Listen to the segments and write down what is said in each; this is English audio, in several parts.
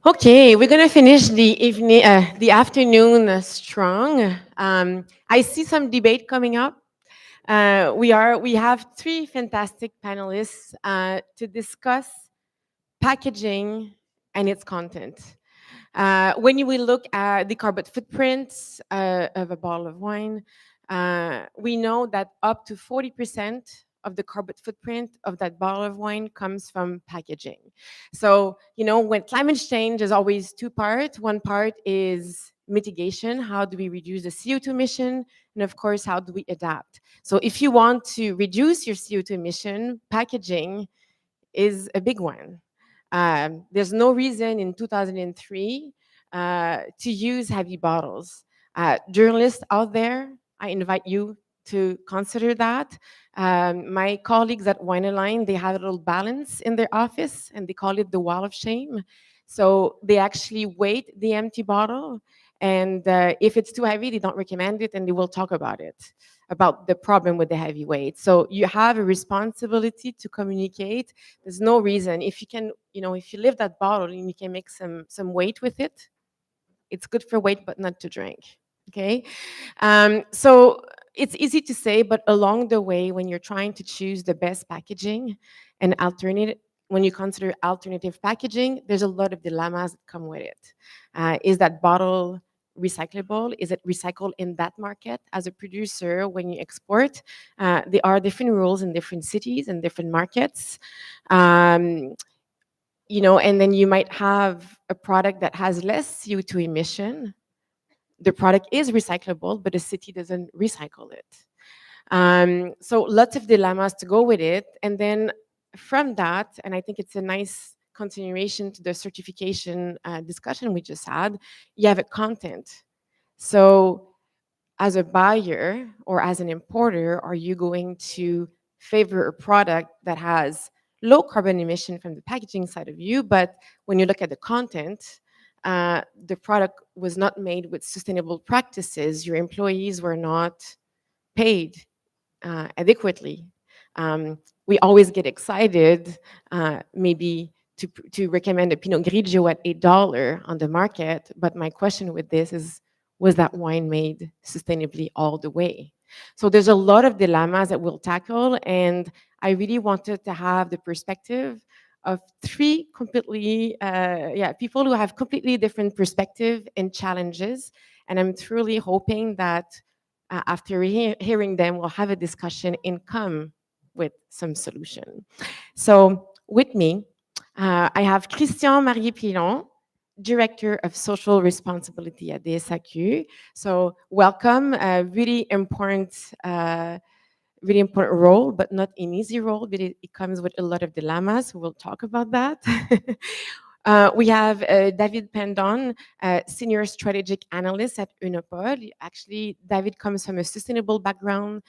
Okay, we're gonna finish the evening, the afternoon strong. I see some debate coming up. We have three fantastic panelists to discuss packaging and its content. When you will look at the carbon footprints of a bottle of wine, we know that up to 40% of the carbon footprint of that bottle of wine comes from packaging. So, when climate change is always two parts, one part is mitigation. How do we reduce the CO2 emission? And of course, how do we adapt? So if you want to reduce your CO2 emission, packaging is a big one. There's no reason in 2003 to use heavy bottles. Journalists out there, I invite you to consider that. My colleagues at Wine Align, they have a little balance in their office and they call it the wall of shame. So they actually weight the empty bottle, and if it's too heavy, they don't recommend it and they will talk about it, about the problem with the heavy weight. So you have a responsibility to communicate. There's no reason, if you can, if you lift that bottle and you can make some weight with it, it's good for weight but not to drink. Okay. So it's easy to say, but along the way, when you're trying to choose the best packaging and alternative, when you consider alternative packaging, there's a lot of dilemmas that come with it. Is that bottle recyclable? Is it recycled in that market? As a producer, when you export, there are different rules in different cities and different markets. Um, and then you might have a product that has less CO2 emission. The product is recyclable, but the city doesn't recycle it. So lots of dilemmas to go with it. And then from that, and I think it's a nice continuation to the certification discussion we just had, you have a content. So as a buyer or as an importer, are you going to favor a product that has low carbon emission from the packaging side of you, but when you look at the content, the product was not made with sustainable practices, your employees were not paid adequately. We always get excited, maybe to recommend a Pinot Grigio at $8 on the market, but my question with this is, was that wine made sustainably all the way? So there's a lot of dilemmas that we'll tackle, and I really wanted to have the perspective of three completely, people who have completely different perspective and challenges, and I'm truly hoping that after hearing them, we'll have a discussion and come with some solution. So with me, I have Christian-Marie Pilon, Director of Social Responsibility at the SAQ. So welcome, really important role, but not an easy role, but it comes with a lot of dilemmas. We'll talk about that. We have David Pendon, Senior Strategic Analyst at Oenopole. Actually, David comes from a sustainable background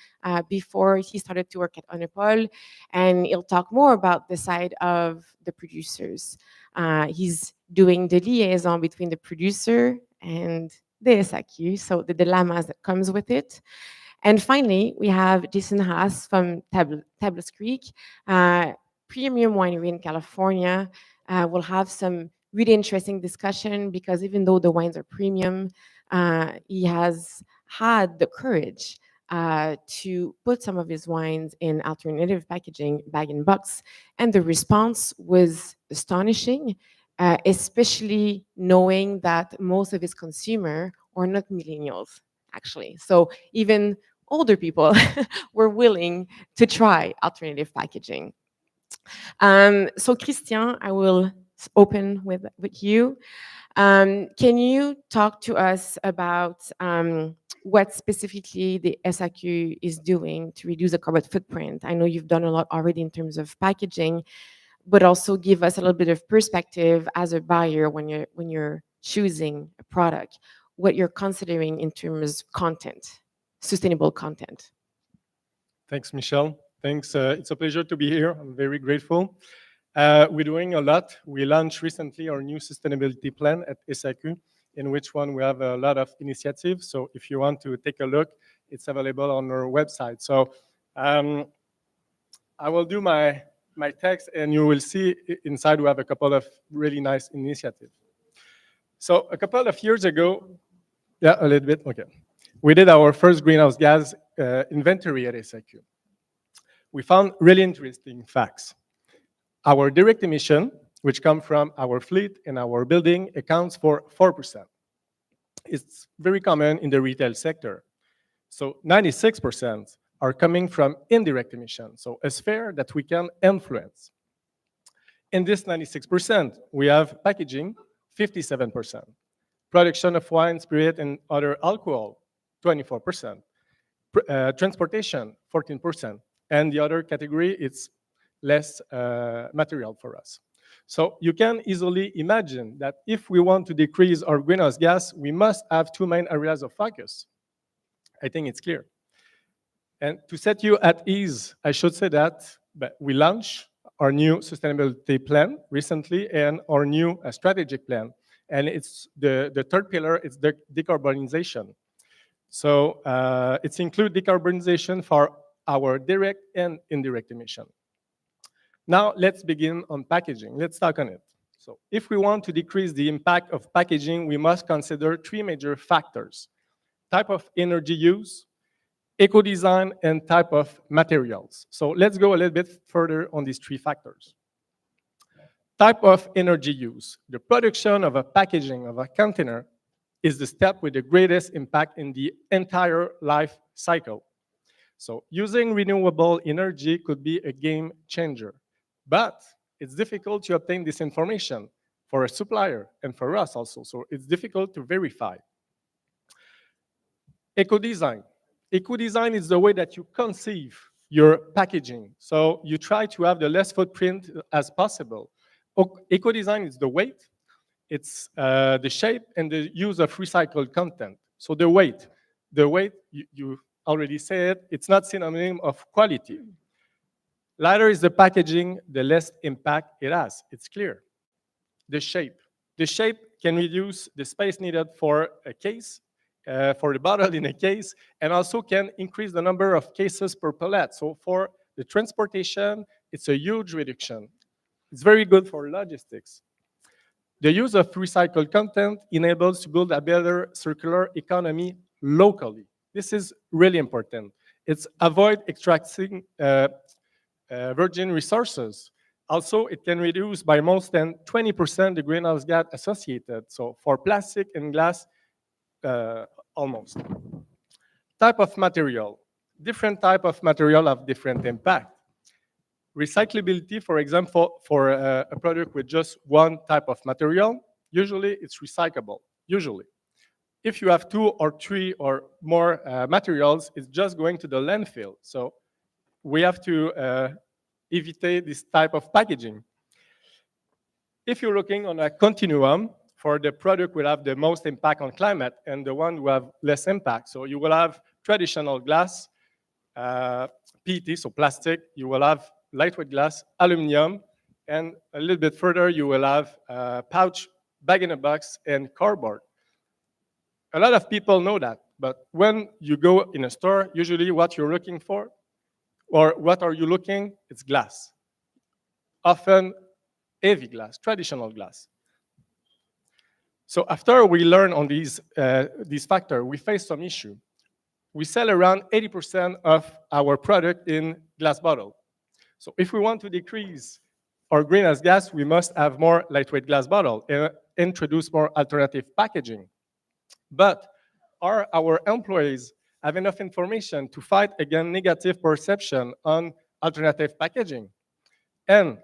before he started to work at Oenopole, and he'll talk more about the side of the producers. He's doing the liaison between the producer and the SAQ, so the dilemmas that comes with it. And finally, we have Jason Haas from Tablas Creek, premium winery in California. We'll have some really interesting discussion because even though the wines are premium, he has had the courage to put some of his wines in alternative packaging, bag and box, and the response was astonishing, especially knowing that most of his consumer are not millennials, actually. So even older people were willing to try alternative packaging. So Christian, I will open with you. Can you talk to us about what specifically the SAQ is doing to reduce the carbon footprint? I know you've done a lot already in terms of packaging, but also give us a little bit of perspective as a buyer when you're choosing a product, what you're considering in terms of content, sustainable content. Thanks, Michelle. Thanks. It's a pleasure to be here. I'm very grateful. We're doing a lot. We launched recently our new sustainability plan at SAQ, in which one we have a lot of initiatives. So if you want to take a look, it's available on our website. So I will do my text, and you will see inside we have a couple of really nice initiatives. So a couple of years ago, yeah, a little bit, okay. We did our first greenhouse gas inventory at SIQ. We found really interesting facts. Our direct emission, which come from our fleet and our building, accounts for 4%. It's very common in the retail sector. So 96% are coming from indirect emissions, so a sphere that we can influence. In this 96%, we have packaging, 57%, production of wine, spirit, and other alcohol, 24%, transportation, 14%, and the other category, it's less material for us. So you can easily imagine that if we want to decrease our greenhouse gas, we must have two main areas of focus. I think it's clear. And to set you at ease, I should say that we launched our new sustainability plan recently and our new strategic plan. And it's the third pillar is the decarbonization. So it's include decarbonization for our direct and indirect emission. Now let's begin on packaging. Let's talk on it. So if we want to decrease the impact of packaging, we must consider three major factors: type of energy use, eco-design, and type of materials. So let's go a little bit further on these three factors. Type of energy use. The production of a packaging of a container is the step with the greatest impact in the entire life cycle. So using renewable energy could be a game changer, but it's difficult to obtain this information for a supplier and for us also. So it's difficult to verify. Eco-design. Eco-design is the way that you conceive your packaging. So you try to have the less footprint as possible. Eco-design is the weight, it's the shape, and the use of recycled content. So the weight, you already said, it's not synonym of quality. Lighter is the packaging, the less impact it has. It's clear. The shape can reduce the space needed for a case, for the bottle in a case, and also can increase the number of cases per pallet. So for the transportation, it's a huge reduction. It's very good for logistics. The use of recycled content enables to build a better circular economy locally. This is really important. It's avoid extracting virgin resources. Also, it can reduce by more than 20% the greenhouse gas associated. So for plastic and glass, almost. Type of material. Different type of material have different impact. Recyclability, for example, for a product with just one type of material, usually it's recyclable, usually. If you have two or three or more materials, it's just going to the landfill. So we have to evitate this type of packaging. If you're looking on a continuum, for the product will have the most impact on climate and the one will have less impact. So you will have traditional glass, PET, so plastic, you will have lightweight glass, aluminum, and a little bit further you will have pouch, bag-in-a-box, and cardboard. A lot of people know that, but when you go in a store, usually what you're looking for, or what are you looking? It's glass. Often heavy glass, traditional glass. So after we learn on these factors, we face some issue. We sell around 80% of our product in glass bottle. So if we want to decrease our greenhouse gas, we must have more lightweight glass bottle and introduce more alternative packaging. But are our employees have enough information to fight against negative perception on alternative packaging? And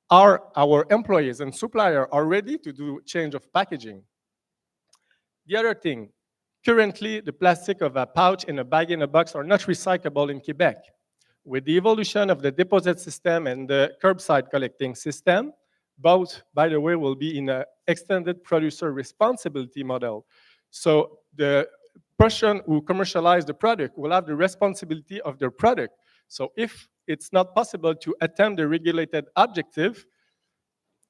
are our employees and suppliers are ready to do change of packaging? The other thing, currently the plastic of a pouch and a bag-in-a-box are not recyclable in Quebec. With the evolution of the DipWSET system and the curbside collecting system, both, by the way, will be in an extended producer responsibility model. So the person who commercializes the product will have the responsibility of their product. So if it's not possible to attain the regulated objective,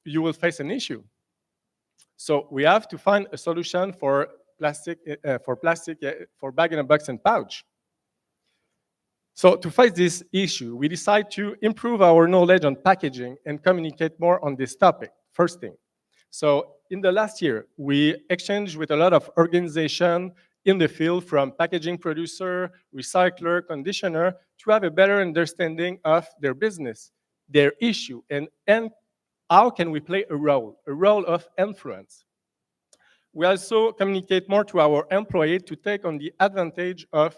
you will face an issue. So we have to find a solution for for bag-in-a-box and pouch. So to face this issue, we decide to improve our knowledge on packaging and communicate more on this topic, first thing. So in the last year, we exchanged with a lot of organizations in the field, from packaging producer, recycler, conditioner, to have a better understanding of their business, their issue, and how can we play a role of influence. We also communicate more to our employees to take on the advantage of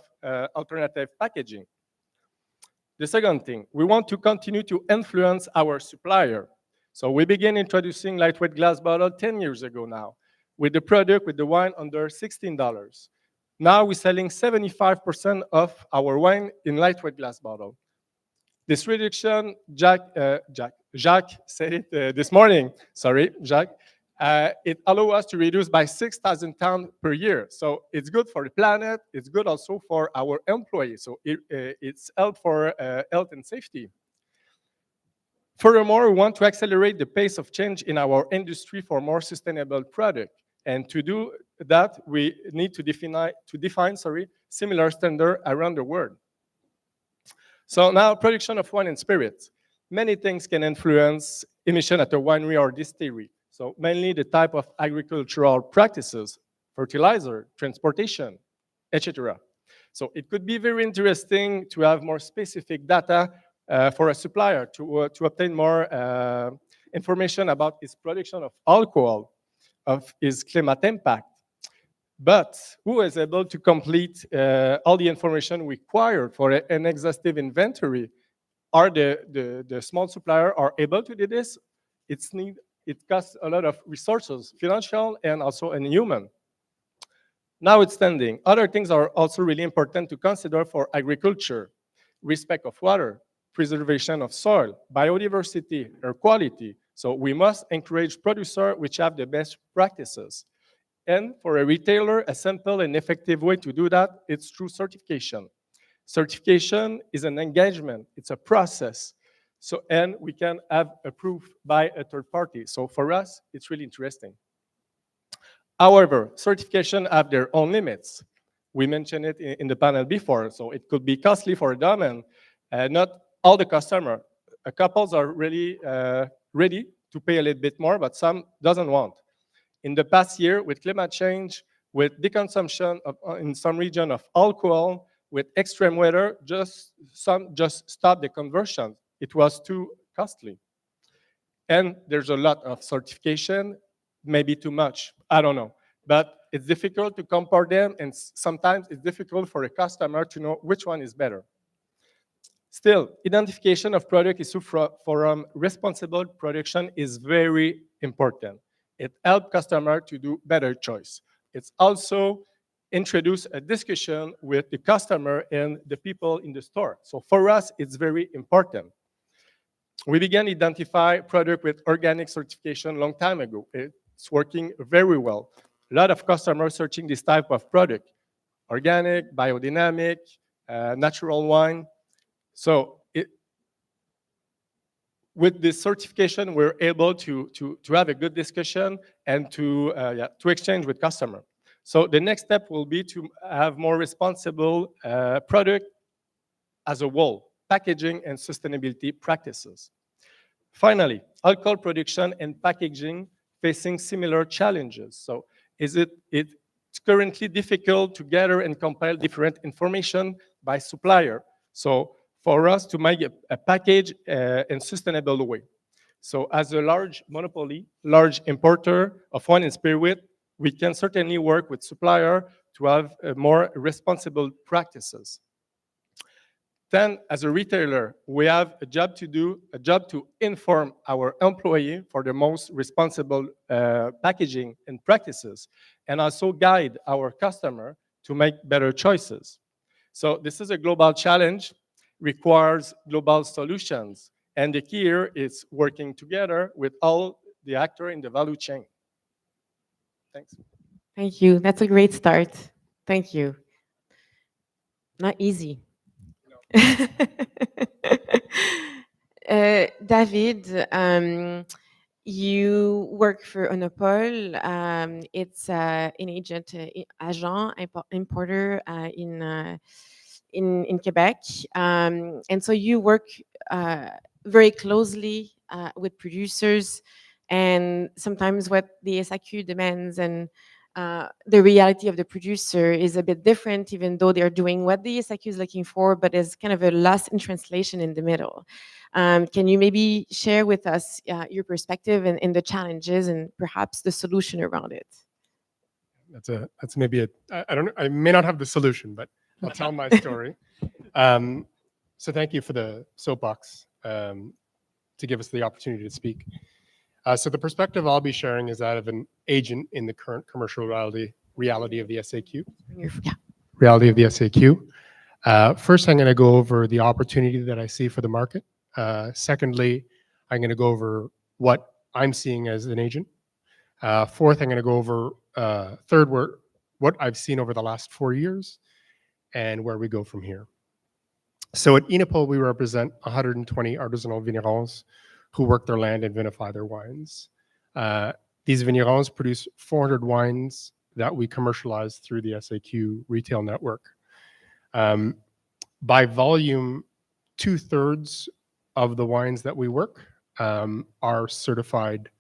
alternative packaging. The second thing, we want to continue to influence our supplier. So we began introducing lightweight glass bottle 10 years ago now, with the product, with the wine under $16. Now we're selling 75% of our wine in lightweight glass bottle. This reduction, Jacques said it this morning, sorry, Jacques, it allows us to reduce by 6,000 tons per year. So it's good for the planet, it's good also for our employees. So it's help for health and safety. Furthermore, we want to accelerate the pace of change in our industry for more sustainable product. And to do that, we need to define similar standards around the world. So now, production of wine and spirits. Many things can influence emission at a winery or distillery. So mainly the type of agricultural practices, fertilizer, transportation, etc. So it could be very interesting to have more specific data for a supplier to obtain more information about its production of alcohol, of its climate impact. But who is able to complete all the information required for an exhaustive inventory? Are the small supplier are able to do this? It costs a lot of resources, financial and also in human. Notwithstanding, other things are also really important to consider for agriculture: respect of water, preservation of soil, biodiversity, air quality. So we must encourage producers which have the best practices. And for a retailer, a simple and effective way to do that is through certification. Certification is an engagement, it's a process. So, and we can have approved by a third party. So for us, it's really interesting. However, certification have their own limits. We mentioned it in the panel before, so it could be costly for a domain. Not all the customers. Couples are really ready to pay a little bit more, but some doesn't want. In the past year, with climate change, with deconsumption in some region of alcohol, with extreme weather, some just stopped the conversion. It was too costly. And there's a lot of certification, maybe too much, I don't know. But it's difficult to compare them, and sometimes it's difficult for a customer to know which one is better. Still, identification of product issue from responsible production is very important. It helps customers to do better choice. It's also introduce a discussion with the customer and the people in the store. So for us, it's very important. We began identify product with organic certification a long time ago. It's working very well. A lot of customers searching this type of product: organic, biodynamic, natural wine. So with this certification, we're able to have a good discussion and to exchange with customer. So the next step will be to have more responsible product as a whole, packaging and sustainability practices. Finally, alcohol production and packaging facing similar challenges. So it's currently difficult to gather and compile different information by supplier. So for us to make a package in sustainable way. So as a large monopoly, large importer of wine and spirit, we can certainly work with supplier to have more responsible practices. Then, as a retailer, we have a job to do, a job to inform our employee for the most responsible packaging and practices, and also guide our customer to make better choices. So this is a global challenge, requires global solutions, and the key here is working together with all the actors in the value chain. Thanks. Thank you. That's a great start. Thank you. Not easy. David, you work for Oenopole. It's an agent, importer in Quebec, and so you work very closely with producers And sometimes what the SIQ demands and the reality of the producer is a bit different, even though they're doing what the SIQ is looking for, but there's kind of a loss in translation in the middle. Can you maybe share with us your perspective and the challenges and perhaps the solution around it? That's maybe I don't know, I may not have the solution, but I'll tell my story. So thank you for the soapbox to give us the opportunity to speak. So the perspective I'll be sharing is that of an agent in the current commercial reality of the SAQ. Yeah. Reality of the SAQ. First, I'm going to go over the opportunity that I see for the market. Secondly, I'm going to go over what I'm seeing as an agent. Fourth, I'm going to go over third, what I've seen over the last 4 years and where we go from here. So at Oenopole, we represent 120 artisanal vignerons who work their land and vinify their wines. These vignerons produce 400 wines that we commercialize through the SAQ retail network. By volume, 2/3 of the wines that we work are certified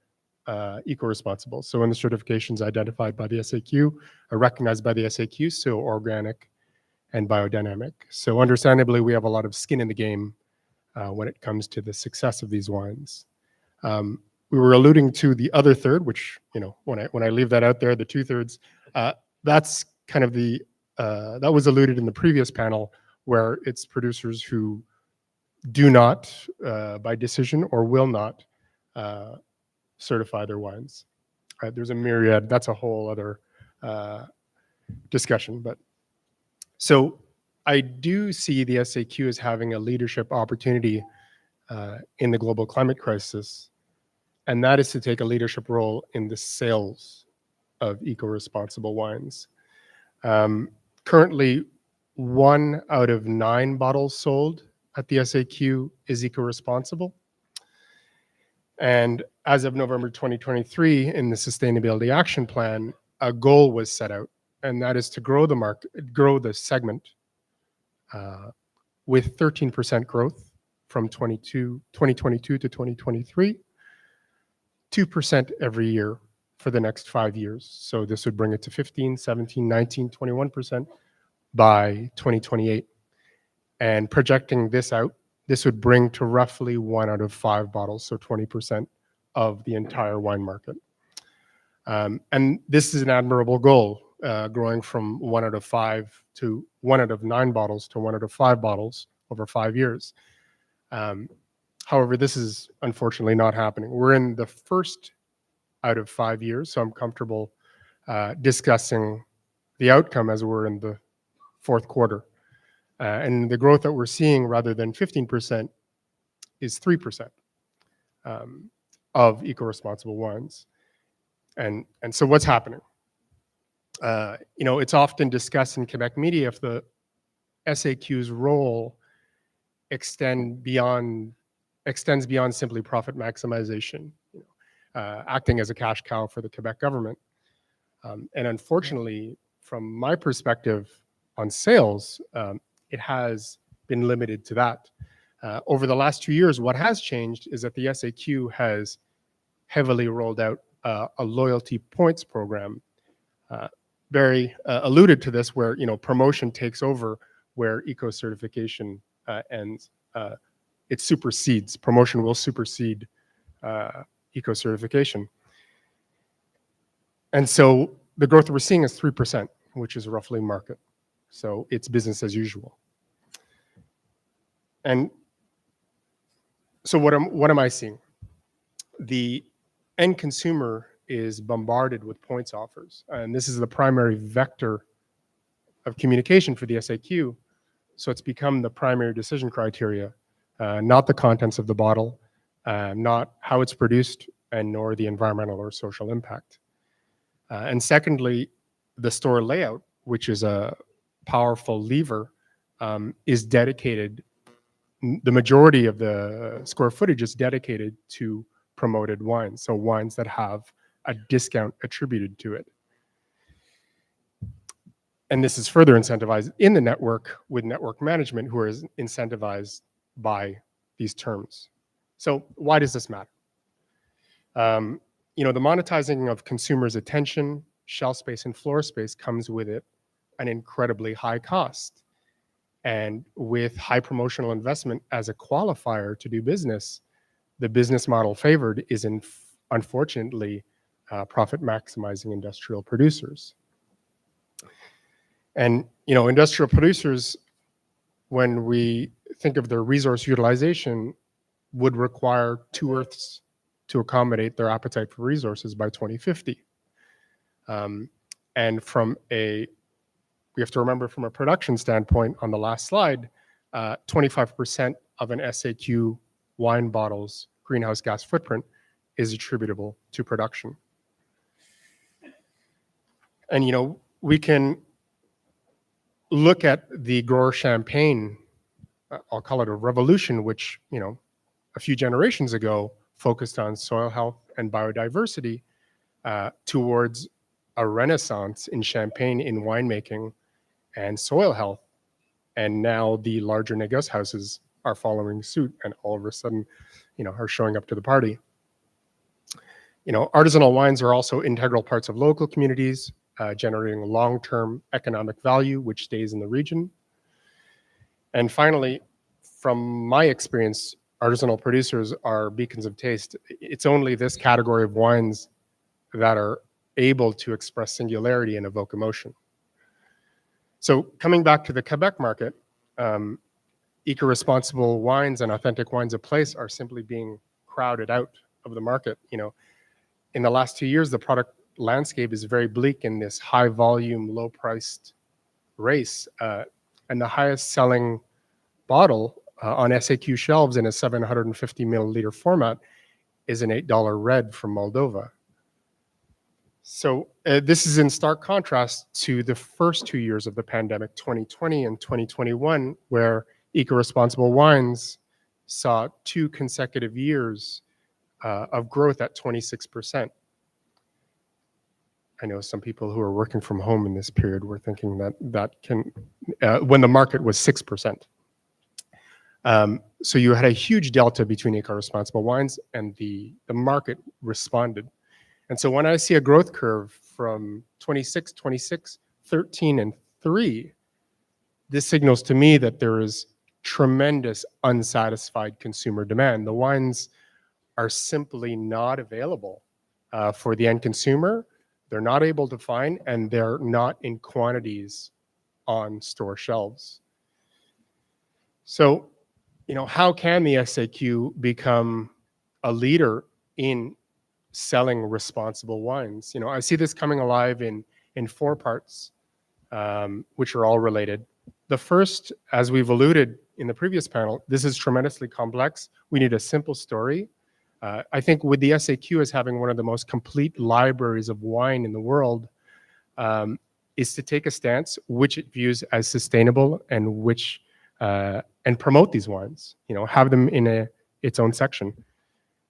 eco-responsible. So when the certifications identified by the SAQ are recognized by the SAQ, so organic and biodynamic. So understandably, we have a lot of skin in the game when it comes to the success of these wines. We were alluding to the other third, which, you know, when I leave that out there, the 2/3, that's kind of the, that was alluded in the previous panel, where it's producers who do not, by decision or will not, certify their wines. Right? There's a myriad, that's a whole other discussion. But so I do see the SAQ as having a leadership opportunity in the global climate crisis, and that is to take a leadership role in the sales of eco-responsible wines. Currently, 1 out of 9 bottles sold at the SAQ is eco-responsible. And as of November 2023, in the Sustainability Action Plan, a goal was set out, and that is to grow the market, grow the segment with 13% growth from 2022 to 2023, 2% every year for the next 5 years. So this would bring it to 15, 17, 19, 21% by 2028. And projecting this out, this would bring to roughly 1 out of 5 bottles, so 20% of the entire wine market. And this is an admirable goal, growing from 1 out of 5 to 1 out of 9 bottles to 1 out of 5 bottles over 5 years. However, this is unfortunately not happening. We're in the first out of 5 years, so I'm comfortable discussing the outcome as we're in the fourth quarter. And the growth that we're seeing, rather than 15%, is 3% of eco-responsible wines. And so what's happening? You know, it's often discussed in Quebec media if the SAQ's role extends beyond simply profit maximization, you know, acting as a cash cow for the Quebec government. And unfortunately, from my perspective on sales, it has been limited to that. Over the last 2 years, what has changed is that the SAQ has heavily rolled out a loyalty points program. Barry alluded to this, where, you know, promotion takes over where eco-certification ends. It supersedes, promotion will supersede eco-certification. And so the growth that we're seeing is 3%, which is roughly market. So it's business as usual. And so what am I seeing? The end consumer is bombarded with points offers, and this is the primary vector of communication for the SAQ. So it's become the primary decision criteria, not the contents of the bottle, not how it's produced, and nor the environmental or social impact. And secondly, the store layout, which is a powerful lever, is dedicated. The majority of the square footage is dedicated to promoted wines, so wines that have a discount attributed to it. And this is further incentivized in the network with network management, who are incentivized by these terms. So why does this matter? the monetizing of consumers' attention, shelf space, and floor space comes with it an incredibly high cost. And with high promotional investment as a qualifier to do business, the business model favored is, unfortunately, profit maximizing industrial producers. And industrial producers, when we think of their resource utilization, would require 2 Earths to accommodate their appetite for resources by 2050. And we have to remember from a production standpoint on the last slide, 25% of an SAQ wine bottle's greenhouse gas footprint is attributable to production. And we can look at the grower champagne, I'll call it a revolution, which a few generations ago focused on soil health and biodiversity, towards a renaissance in champagne in winemaking and soil health. And now the larger négoce houses are following suit and all of a sudden, are showing up to the party. Artisanal wines are also integral parts of local communities, generating long-term economic value, which stays in the region. And finally, from my experience, artisanal producers are beacons of taste. It's only this category of wines that are able to express singularity and evoke emotion. So coming back to the Quebec market, eco-responsible wines and authentic wines of place are simply being crowded out of the market. In the last 2 years, the product landscape is very bleak in this high volume, low priced race. And the highest selling bottle on SAQ shelves in a 750 milliliter format is an $8 red from Moldova. So this is in stark contrast to the first 2 years of the pandemic, 2020 and 2021, where eco-responsible wines saw 2 consecutive years of growth at 26%. I know some people who are working from home in this period were thinking that when the market was 6%. So you had a huge delta between eco-responsible wines, and the market responded. And so when I see a growth curve from 26, 13, and 3, this signals to me that there is tremendous unsatisfied consumer demand. The wines are simply not available for the end consumer. They're not able to find, and they're not in quantities on store shelves. So, how can the SAQ become a leader in selling responsible wines? I see this coming alive in 4 parts, which are all related. The first, as we've alluded in the previous panel, this is tremendously complex. We need a simple story. I think with the SAQ as having one of the most complete libraries of wine in the world, is to take a stance which it views as sustainable and which and promote these wines. Have them in its own section.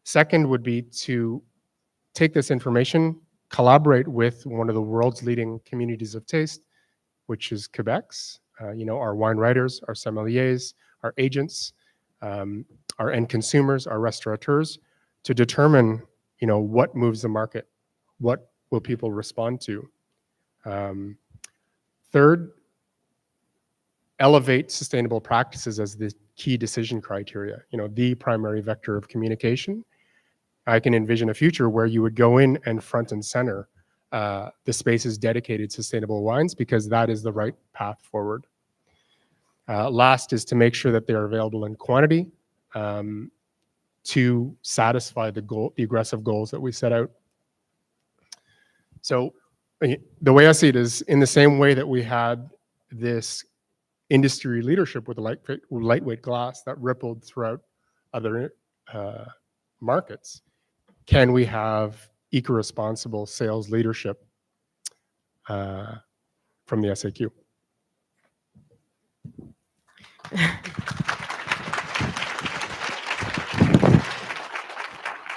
Second would be to take this information, collaborate with one of the world's leading communities of taste, which is Quebec's. Our wine writers, our sommeliers, our agents, our end consumers, our restaurateurs, to determine, what moves the market, what will people respond to. Third, elevate sustainable practices as the key decision criteria, the primary vector of communication. I can envision a future where you would go in and front and center the spaces dedicated to sustainable wines, because that is the right path forward. Last is to make sure that they're available in quantity to satisfy the aggressive goals that we set out. So the way I see it is, in the same way that we had this industry leadership with the lightweight glass that rippled throughout other markets, can we have eco-responsible sales leadership from the SAQ?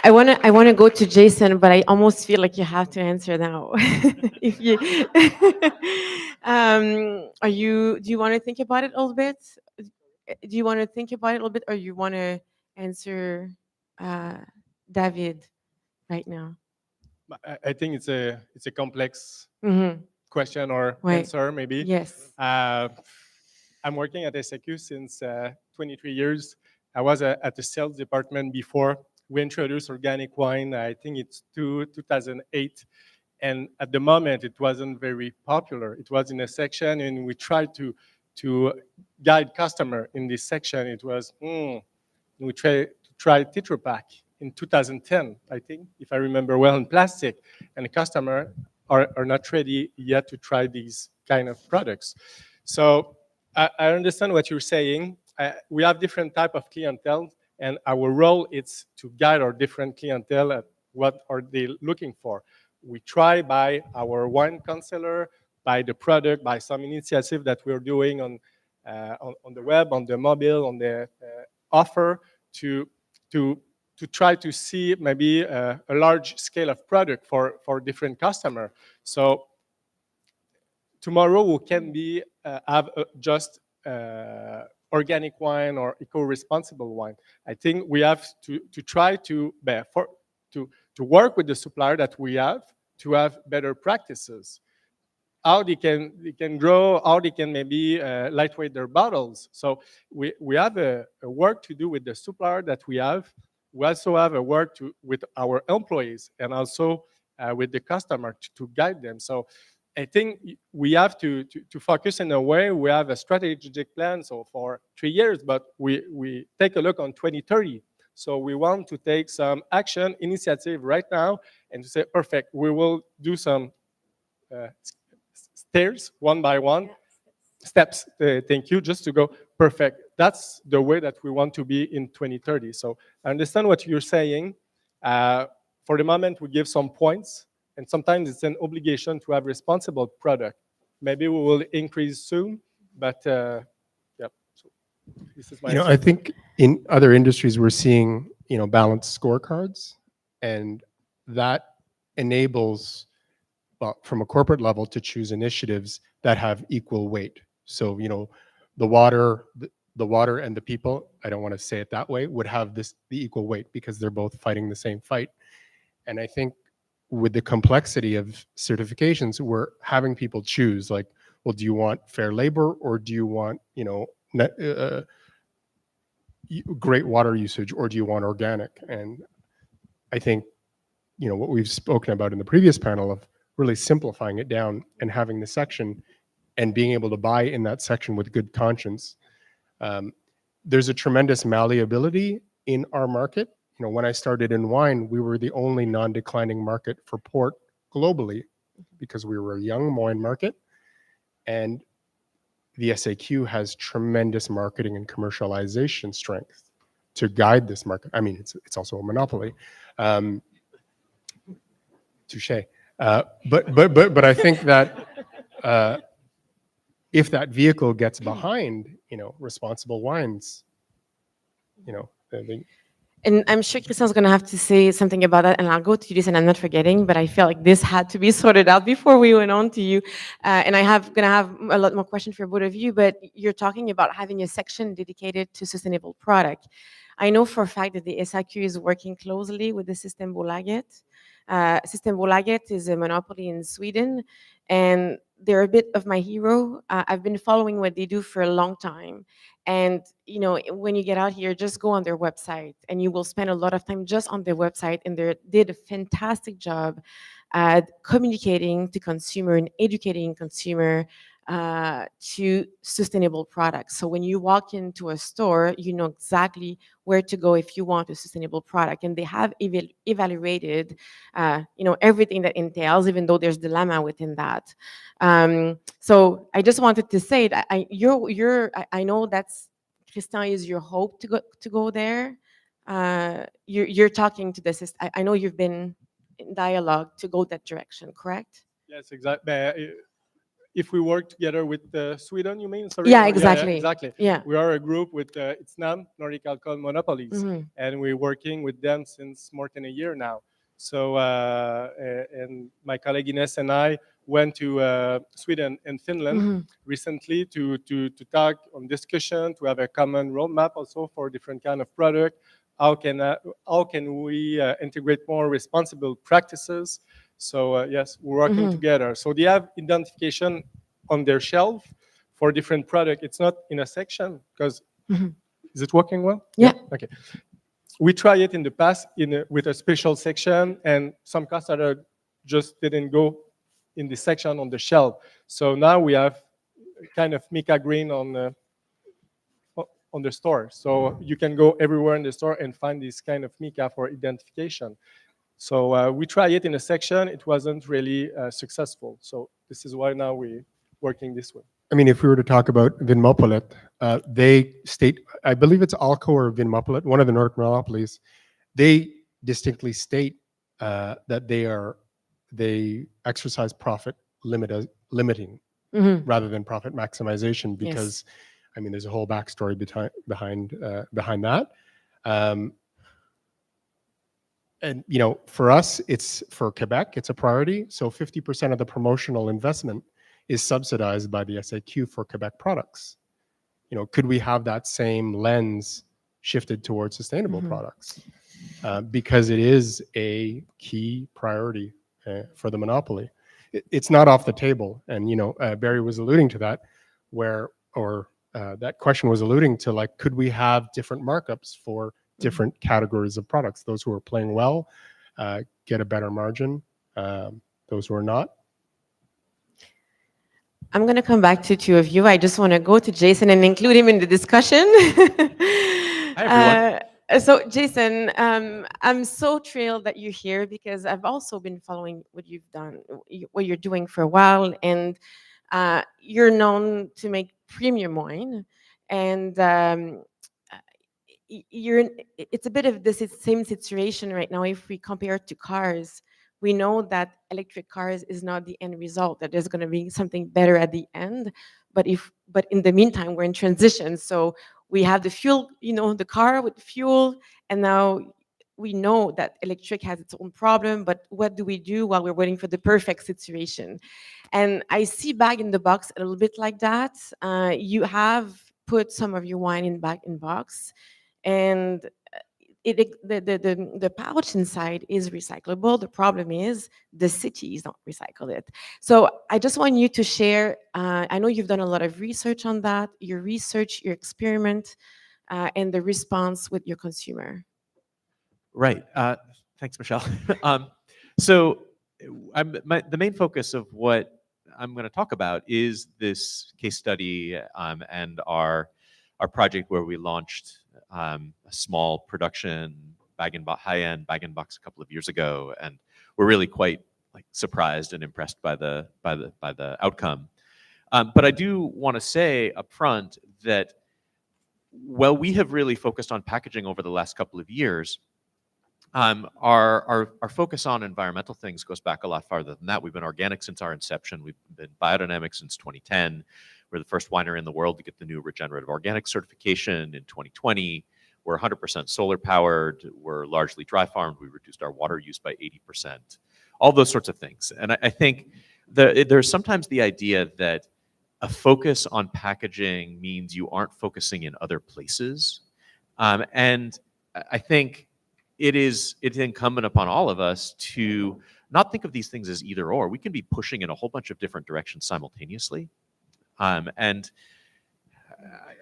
I want to go to Jason, but I almost feel like you have to answer now. If you, do you want to think about it a little bit? Do you want to think about it a little bit, or you want to answer David right now? I think it's a complex Mm-hmm. question or Right. answer, maybe. Yes. I'm working at SAQ since 23 years. I was at the sales department before we introduced organic wine. I think it's 2008. And at the moment, it wasn't very popular. It was in a section, and we tried to guide customer in this section. It was, we tried Tetra Pak in 2010, I think, if I remember well, in plastic. And the customer are not ready yet to try these kind of products. So I understand what you're saying. We have different type of clientele, and our role is to guide our different clientele at what are they looking for. We try by our wine counselor, by the product, by some initiative that we're doing on the web, on the mobile, on the offer to to to try to see maybe a large scale of product for different customer. So tomorrow we can be have just organic wine or eco-responsible wine. I think we have to try to work with the supplier that we have to have better practices. How they can grow, how they can maybe lightweight their bottles. So we have a work to do with the supplier that we have. We also have a work with our employees and also with the customer to guide them. So I think we have to focus in a way. We have a strategic plan, so for 3 years, but we take a look on 2030. So we want to take some action initiative right now and to say, perfect, we will do some stairs one by one, steps, thank you, just to go, perfect. That's the way that we want to be in 2030. So I understand what you're saying. For the moment, we give some points, and sometimes it's an obligation to have responsible product. Maybe we will increase soon, but yeah. So this is my answer. I think in other industries we're seeing, balanced scorecards, and that enables, well, from a corporate level, to choose initiatives that have equal weight. So, the water and the people, I don't want to say it that way, would have the equal weight because they're both fighting the same fight. And I think with the complexity of certifications, we're having people choose, like, well, do you want fair labor or do you want, great water usage, or do you want organic? And I think, what we've spoken about in the previous panel of really simplifying it down and having the section and being able to buy in that section with good conscience. There's a tremendous malleability in our market. When I started in wine, we were the only non-declining market for port globally because we were a young wine market. And the SAQ has tremendous marketing and commercialization strength to guide this market. I mean, it's also a monopoly. Touché. But I think that if that vehicle gets behind, responsible wines, And I'm sure Christian's going to have to say something about that, and I'll go to this, and I'm not forgetting, but I feel like this had to be sorted out before we went on to you. And going to have a lot more questions for both of you, but you're talking about having a section dedicated to sustainable product. I know for a fact that the SAQ is working closely with the Systembolaget. Systembolaget is a monopoly in Sweden, and they're a bit of my hero. I've been following what they do for a long time. And when you get out here, just go on their website, and you will spend a lot of time just on their website. And they did a fantastic job at communicating to consumer and educating consumer to sustainable products. So when you walk into a store, you know exactly where to go if you want a sustainable product. And they have evaluated, everything that entails, even though there's dilemma within that. So I just wanted to say that I know that's Christian is your hope to go there. You're talking to the system. I know you've been in dialogue to go that direction, correct? Yes, exactly. If we work together with Sweden, you mean? Sorry. Yeah, exactly. Yeah, exactly. Yeah. We are a group with it's NAM, Nordic Alcohol Monopolies, and we're working with them since more than a year now. So, and my colleague Ines and I went to Sweden and Finland recently to talk on discussion, to have a common roadmap also for different kind of product. how can we integrate more responsible practices. So yes, we're working together. So they have identification on their shelf for different product. It's not in a section because is it working well? Yeah. Okay. We tried it in the past with a special section, and some customers just didn't go in the section on the shelf. So now we have kind of mica green on the store. So you can go everywhere in the store and find this kind of mica for identification. So we tried it in a section. It wasn't really successful. So this is why now we're working this way. I mean, if we were to talk about Oenopole, they state, I believe it's Alco or Oenopole, one of the Nordic monopolies, they distinctly state that they exercise profit limiting rather than profit maximization, because I mean, there's a whole backstory behind that. And you know, for us, for Quebec, it's a priority. So 50% of the promotional investment is subsidized by the SAQ for Quebec products. You know, could we have that same lens shifted towards sustainable products? Because it is a key priority for the monopoly. It's not off the table. And, you know, Barry was alluding to that, that question was alluding to, like, could we have different markups for different categories of products? Those who are playing well get a better margin. Those who are not. I'm going to come back to two of you. I just want to go to Jason and include him in the discussion. Hi, everyone. So, Jason, I'm so thrilled that you're here because I've also been following what you've done, what you're doing for a while, and you're known to make premium wine, and it's a bit of the same situation right now. If we compare it to cars, we know that electric cars is not the end result, that there's going to be something better at the end. But in the meantime, we're in transition. So we have the fuel, you know, the car with fuel, and now we know that electric has its own problem, but what do we do while we're waiting for the perfect situation? And I see bag in the box a little bit like that. You have put some of your wine in bag in box, and the pouch inside is recyclable. The problem is the cities don't recycle it. So I just want you to share, I know you've done a lot of research on that, your research, your experiment, and the response with your consumer. Right. Thanks, Michelle. So the main focus of what I'm going to talk about is this case study and our project where we launched a small production high-end bag-in-box a couple of years ago, and we're really quite surprised and impressed by the outcome. But I do want to say up front that while we have really focused on packaging over the last couple of years, our focus on environmental things goes back a lot farther than that. We've been organic since our inception. We've been biodynamic since 2010. We're the first winery in the world to get the new regenerative organic certification in 2020. We're 100% solar powered. We're largely dry farmed. We reduced our water use by 80%. All those sorts of things. And I think there's sometimes the idea that a focus on packaging means you aren't focusing in other places. And I think it's incumbent upon all of us to not think of these things as either or. We can be pushing in a whole bunch of different directions simultaneously. And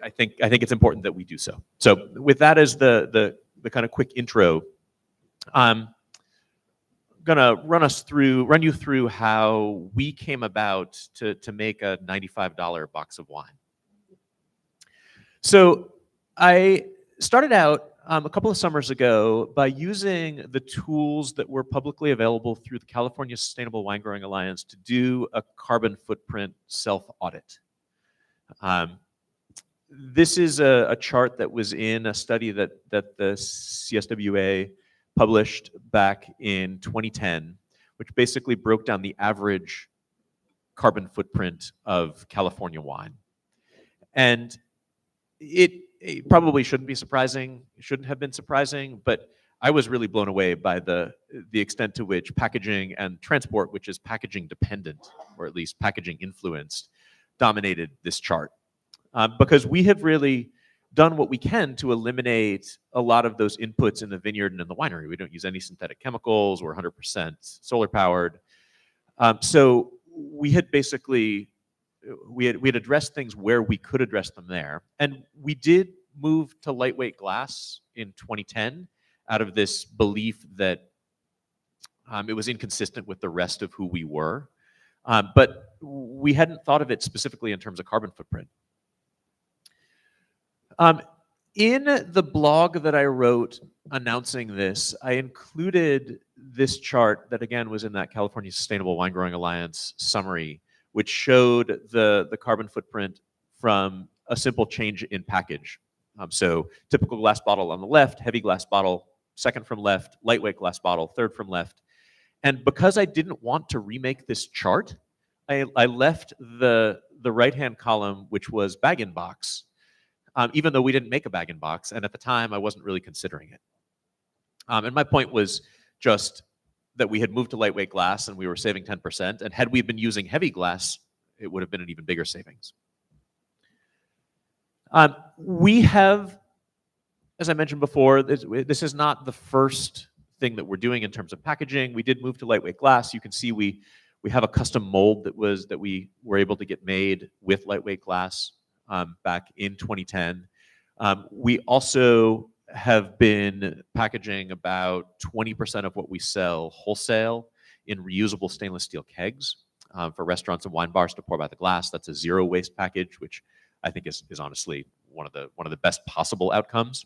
I think it's important that we do so. So with that as the kind of quick intro, I'm gonna run you through how we came about to make a $95 box of wine. So I started out a couple of summers ago by using the tools that were publicly available through the California Sustainable Wine Growing Alliance to do a carbon footprint self-audit. This is a chart that was in a study that the CSWA published back in 2010, which basically broke down the average carbon footprint of California wine. And it probably shouldn't have been surprising, but I was really blown away by the extent to which packaging and transport, which is packaging dependent, or at least packaging influenced, dominated this chart. Because we have really done what we can to eliminate a lot of those inputs in the vineyard and in the winery. We don't use any synthetic chemicals. We're 100% solar powered. So we had basically, we had addressed things where we could address them there. And we did move to lightweight glass in 2010 out of this belief that it was inconsistent with the rest of who we were. But we hadn't thought of it specifically in terms of carbon footprint. In the blog that I wrote announcing this, I included this chart that again was in that California Sustainable Wine Growing Alliance summary, which showed the carbon footprint from a simple change in package. So typical glass bottle on the left, heavy glass bottle, second from left, lightweight glass bottle, third from left. And because I didn't want to remake this chart, I left the right-hand column, which was bag-in-box, even though we didn't make a bag-in-box, and at the time I wasn't really considering it. And my point was just that we had moved to lightweight glass and we were saving 10%, and had we been using heavy glass, it would have been an even bigger savings. We have, as I mentioned before, this is not the first thing that we're doing in terms of packaging. We did move to lightweight glass. You can see we have a custom mold that we were able to get made with lightweight glass back in 2010. We also have been packaging about 20% of what we sell wholesale in reusable stainless steel kegs for restaurants and wine bars to pour by the glass. That's a zero waste package, which I think is honestly one of the best possible outcomes.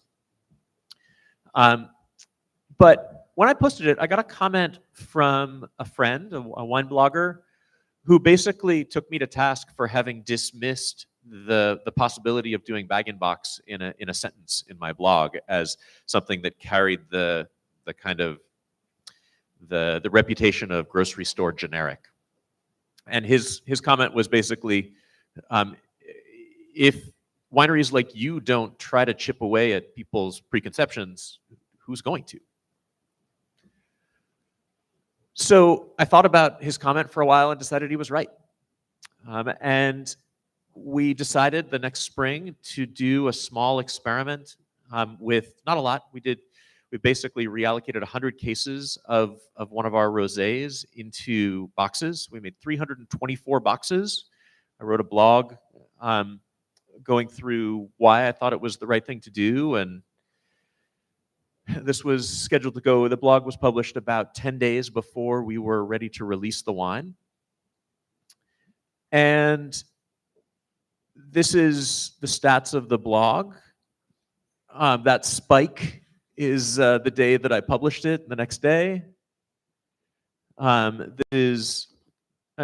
But when I posted it, I got a comment from a friend, a wine blogger, who basically took me to task for having dismissed the possibility of doing bag-in-box in a sentence in my blog as something that carried the kind of the reputation of grocery store generic. And his comment was basically, if wineries like you don't try to chip away at people's preconceptions, who's going to? So I thought about his comment for a while and decided he was right. And we decided the next spring to do a small experiment with not a lot. We basically reallocated 100 cases of one of our rosés into boxes. We made 324 boxes. I wrote a blog going through why I thought it was the right thing to do, and this was scheduled to go. The blog was published about 10 days before we were ready to release the wine. And this is the stats of the blog. That spike is the day that I published it, the next day. This is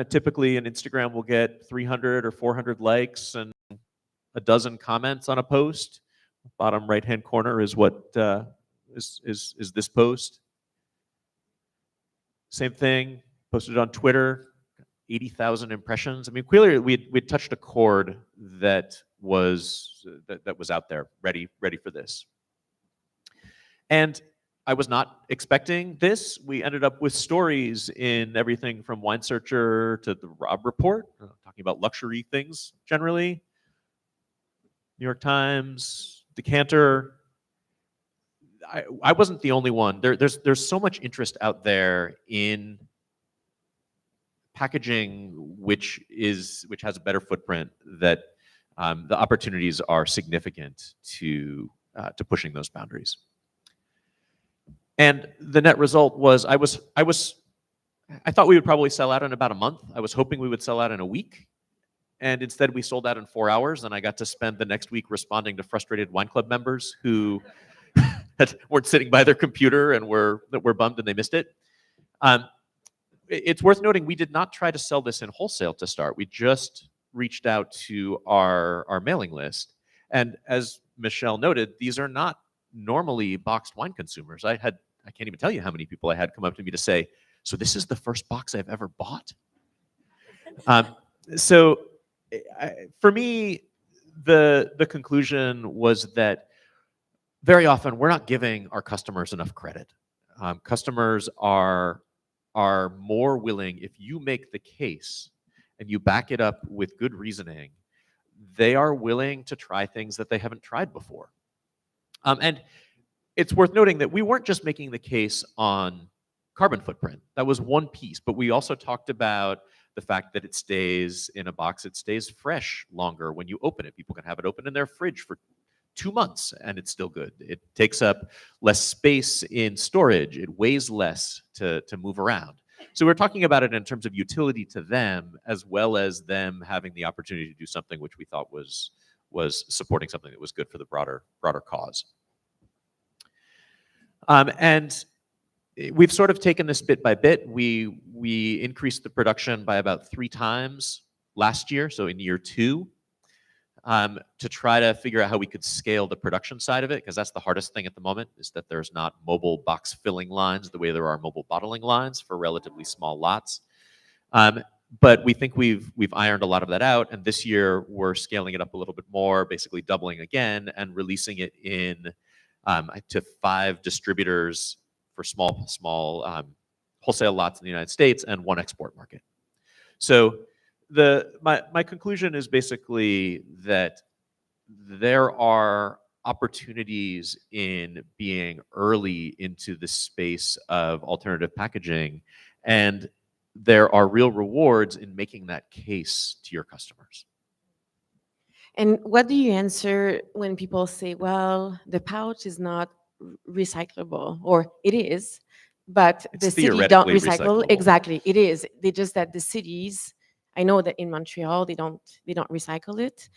typically an Instagram will get 300 or 400 likes and a dozen comments on a post. Bottom right-hand corner is what is this post. Same thing, posted on Twitter, 80,000 impressions. I mean, clearly we'd touched a chord that was out there, ready for this. And I was not expecting this. We ended up with stories in everything from Wine Searcher to the Rob Report, talking about luxury things generally. New York Times, Decanter. I wasn't the only one. There's so much interest out there in packaging which has a better footprint that the opportunities are significant to pushing those boundaries. And the net result was I thought we would probably sell out in about a month. I was hoping we would sell out in a week. And instead we sold out in 4 hours, and I got to spend the next week responding to frustrated wine club members who weren't sitting by their computer and were bummed and they missed it. It's worth noting we did not try to sell this in wholesale to start. We just reached out to our mailing list. And as Michelle noted, these are not normally boxed wine consumers. I can't even tell you how many people I had come up to me to say, so this is the first box I've ever bought? For me, the conclusion was that very often we're not giving our customers enough credit. Customers are more willing, if you make the case and you back it up with good reasoning, they are willing to try things that they haven't tried before. And it's worth noting that we weren't just making the case on carbon footprint. That was one piece, but we also talked about the fact that it stays in a box, it stays fresh longer when you open it. People can have it open in their fridge for 2 months and it's still good. It takes up less space in storage. It weighs less to move around. So we're talking about it in terms of utility to them, as well as them having the opportunity to do something which we thought was supporting something that was good for the broader cause. And we've sort of taken this bit by bit. We increased the production by about 3 times last year, so in year 2, to try to figure out how we could scale the production side of it, because that's the hardest thing at the moment, is that there's not mobile box filling lines the way there are mobile bottling lines for relatively small lots. But we think we've ironed a lot of that out, and this year we're scaling it up a little bit more, basically doubling again and releasing it in to 5 distributors for small wholesale lots in the United States and 1 export market. So my conclusion is basically that there are opportunities in being early into the space of alternative packaging, and there are real rewards in making that case to your customers. And what do you answer when people say, well, the pouch is not recyclable, or it is, but It's the city don't theoretically recycle? recyclable. Exactly, it is. They just that the cities, I know that in Montreal they don't recycle it.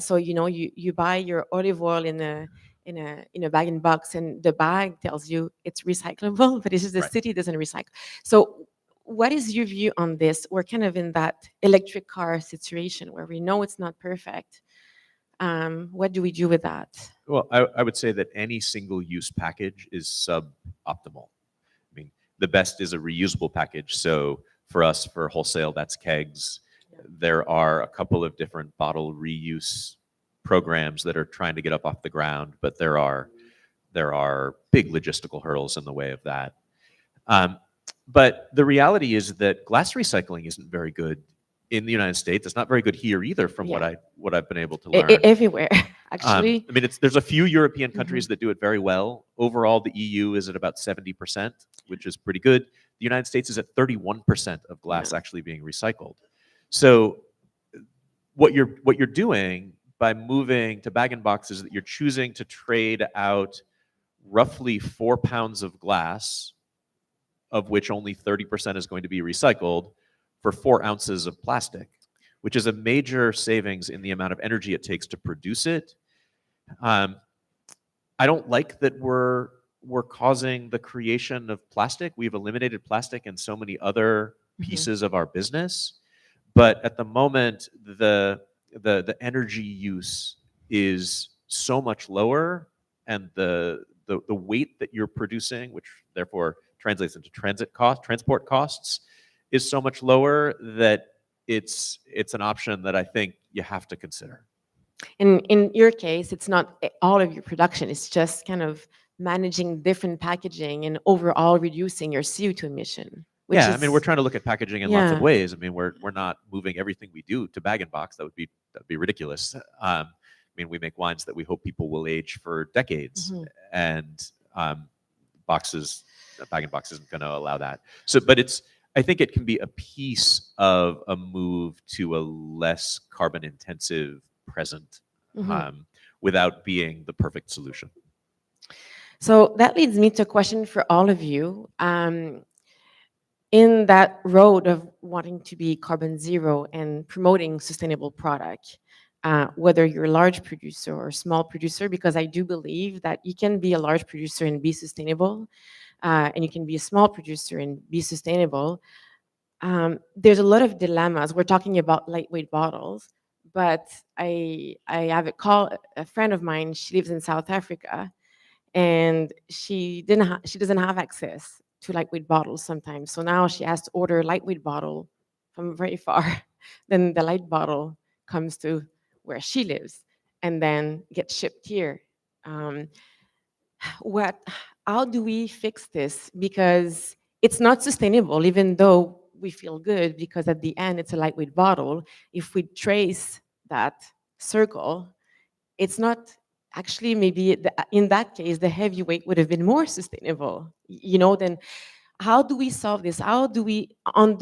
So you buy your olive oil in a bag and box, and the bag tells you it's recyclable, but it's just the Right. city doesn't recycle. So what is your view on this? We're kind of in that electric car situation where we know it's not perfect. What do we do with that? Well, I would say that any single-use package is suboptimal. I mean, the best is a reusable package. So for us, for wholesale, that's kegs. There are a couple of different bottle reuse programs that are trying to get up off the ground, but there are big logistical hurdles in the way of that. But the reality is that glass recycling isn't very good in the United States. It's not very good here either, from Yeah. what I've been able to learn. Everywhere, actually. I mean, there's a few European countries that do it very well. Overall, the EU is at about 70%, which is pretty good. The United States is at 31% of glass actually being recycled. So what you're doing by moving to bag-in-box is that you're choosing to trade out roughly 4 pounds of glass, of which only 30% is going to be recycled, for 4 ounces of plastic, which is a major savings in the amount of energy it takes to produce it. I don't like that we're causing the creation of plastic. We've eliminated plastic in so many other pieces of our business, but at the moment, the energy use is so much lower, and the weight that you're producing, which therefore translates into transport costs, is so much lower that it's an option that I think you have to consider. In your case, it's not all of your production. It's just kind of managing different packaging and overall reducing your CO2 emission. Which Yeah, is, I mean, we're trying to look at packaging in lots of ways. I mean, we're not moving everything we do to bag-in-box. That'd be ridiculous. I mean, we make wines that we hope people will age for decades, and bag-in-box isn't going to allow that. So, but I think it can be a piece of a move to a less carbon-intensive present, without being the perfect solution. So that leads me to a question for all of you. In that road of wanting to be carbon zero and promoting sustainable product, whether you're a large producer or a small producer, because I do believe that you can be a large producer and be sustainable, and you can be a small producer and be sustainable. There's a lot of dilemmas. We're talking about lightweight bottles, but I have a friend of mine. She lives in South Africa, and she doesn't have access to lightweight bottles sometimes. So now she has to order a lightweight bottle from very far. Then the light bottle comes to where she lives and then gets shipped here. How do we fix this? Because it's not sustainable, even though we feel good, because at the end it's a lightweight bottle. If we trace that circle, it's not actually maybe in that case the heavyweight would have been more sustainable. Then how do we solve this? How do we on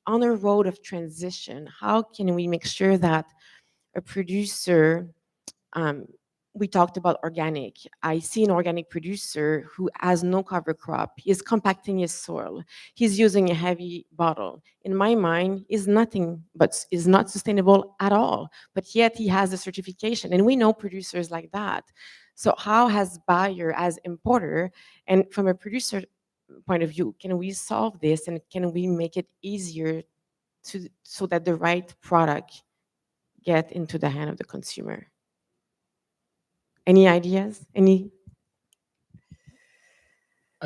a road of transition? How can we make sure that a producer, um, we talked about organic. I see an organic producer who has no cover crop. He's compacting his soil. He's using a heavy bottle. In my mind, is nothing but is not sustainable at all. But yet he has a certification, and we know producers like that. So how has buyer, as importer, and from a producer point of view, can we solve this, and can we make it easier so that the right product get into the hand of the consumer? Any ideas? I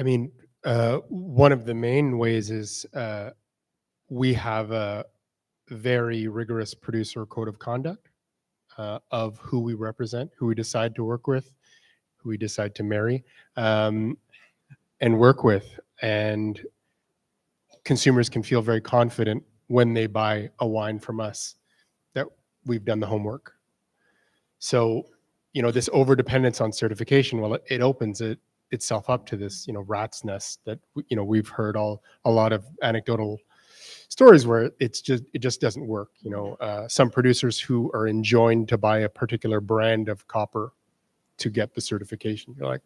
mean, one of the main ways is we have a very rigorous producer code of conduct of who we represent, who we decide to work with, who we decide to marry and work with. And consumers can feel very confident when they buy a wine from us that we've done the homework. So, this overdependence on certification, well, it opens itself up to this, rat's nest that, we've heard a lot of anecdotal stories where it just doesn't work. Some producers who are enjoined to buy a particular brand of copper to get the certification. You're like,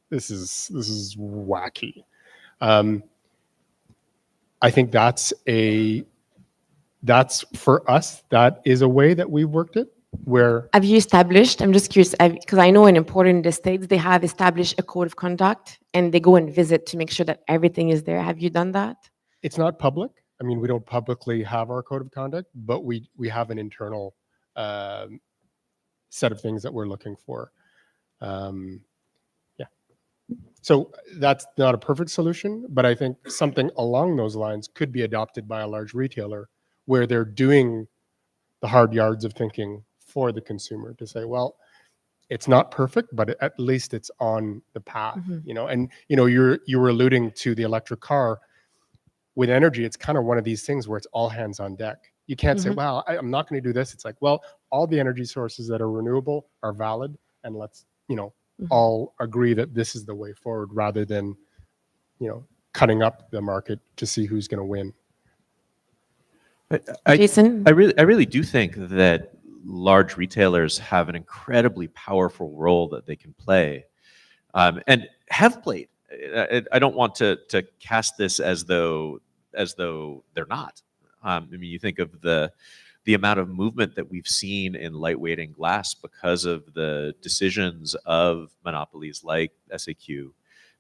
this is wacky. I think that's for us, that is a way that we've worked it. Where have you established? I'm just curious because I know in important the States they have established a code of conduct and they go and visit to make sure that everything is there. Have you done that? It's not public. I mean, we don't publicly have our code of conduct, but we have an internal set of things that we're looking for. Yeah. So that's not a perfect solution, but I think something along those lines could be adopted by a large retailer where they're doing the hard yards of thinking for the consumer to say, well, it's not perfect, but at least it's on the path, and you were alluding to the electric car. With energy, it's kind of one of these things where it's all hands on deck. You can't say, well, I'm not going to do this. It's like, well, all the energy sources that are renewable are valid, and let's all agree that this is the way forward rather than cutting up the market to see who's going to win. Jason? I really do think that large retailers have an incredibly powerful role that they can play, and have played. I don't want to cast this as though they're not. I mean, you think of the amount of movement that we've seen in lightweighting glass because of the decisions of monopolies like SAQ.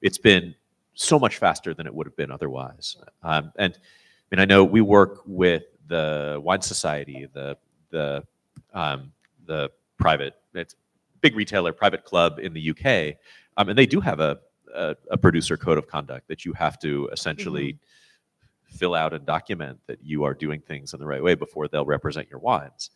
It's been so much faster than it would have been otherwise. And I mean, I know we work with the Wine Society, the private, it's big retailer, private club in the UK, and they do have a producer code of conduct that you have to essentially fill out and document that you are doing things in the right way before they'll represent your wines.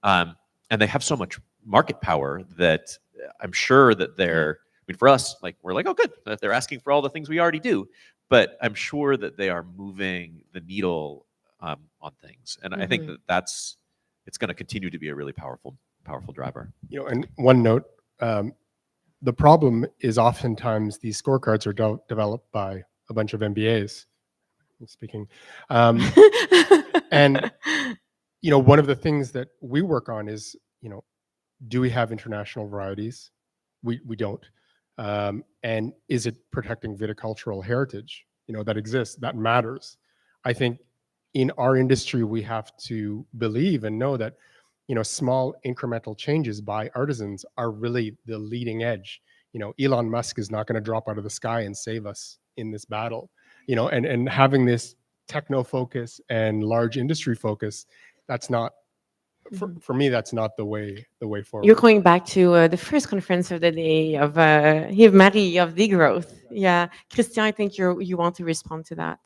And they have so much market power that I'm sure that they're, I mean, for us, like, we're like, oh, good, they're asking for all the things we already do. But I'm sure that they are moving the needle on things. And I think that's it's going to continue to be a really powerful driver. And one note, the problem is oftentimes these scorecards are developed by a bunch of MBAs. Speaking, and one of the things that we work on is do we have international varieties? We don't, and is it protecting viticultural heritage that exists, that matters? I think in our industry we have to believe and know that small incremental changes by artisans are really the leading edge. Elon Musk is not going to drop out of the sky and save us in this battle. And having this techno focus and large industry focus, that's not, for me, that's not the way forward. You're going back to the first conference of the day of Yves-Marie of degrowth. Yeah, Christian, I think you want to respond to that.